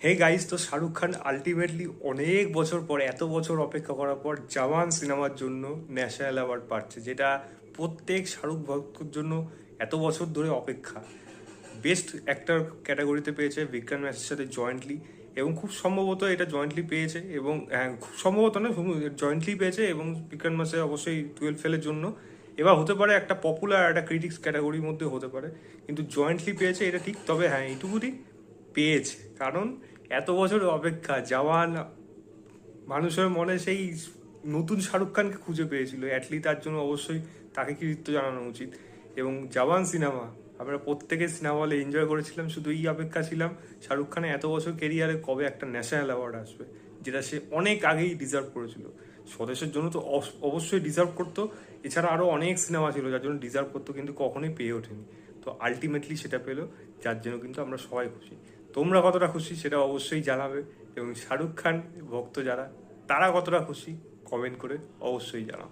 Hey guys, তো Shahrukh Khan ultimately অনেক বছর পর, এত বছর অপেক্ষা করার পর জওয়ান সিনেমার জন্য ন্যাশনাল অ্যাওয়ার্ড পাচ্ছে, যেটা প্রত্যেক শাহরুখ ভক্তর জন্য এত বছর ধরে অপেক্ষা। বেস্ট অ্যাক্টর ক্যাটাগরিতে পেয়েছে বিক্রম ম্যাসের সাথে জয়েন্টলি, এবং খুব সম্ভবত এটা জয়েন্টলি পেয়েছে, এবং হ্যাঁ, খুব সম্ভবত না, জয়েন্টলি পেয়েছে, এবং বিক্রম ম্যাসে অবশ্যই 12 ফেলের জন্য। এবার হতে পারে একটা পপুলার একটা ক্রিটিক্স ক্যাটাগরির মধ্যে হতে পারে, কিন্তু জয়েন্টলি পেয়েছে এটা ঠিক। তবে হ্যাঁ, এইটুকুনি পেয়েছে, কারণ এত বছর অপেক্ষা জওয়ান মানুষের মনে সেই নতুন শাহরুখ খানকে খুঁজে পেয়েছিল, অ্যাটলি তার জন্য অবশ্যই তাকে কৃতিত্ব জানানো উচিত। এবং জওয়ান সিনেমা আমরা প্রত্যেকে সিনেমা হলে এনজয় করেছিলাম, শুধু এই অপেক্ষা ছিলাম শাহরুখ খানের এত বছর কেরিয়ারে কবে একটা ন্যাশনাল অ্যাওয়ার্ড আসবে, যেটা সে অনেক আগেই ডিজার্ভ করেছিল। স্বদেশের জন্য তো অবশ্যই ডিজার্ভ করতো, এছাড়া আরও অনেক সিনেমা ছিল যার জন্য ডিজার্ভ করতো, কিন্তু কখনোই পেয়ে ওঠেনি। তো আলটিমেটলি সেটা পেলো, যার জন্য কিন্তু আমরা সবাই খুশি। তোমরা কতটা খুশি সেটা অবশ্যই জানাবে, এবং শাহরুখ খান ভক্ত যারা, তারা কতটা খুশি কমেন্ট করে অবশ্যই জানাও।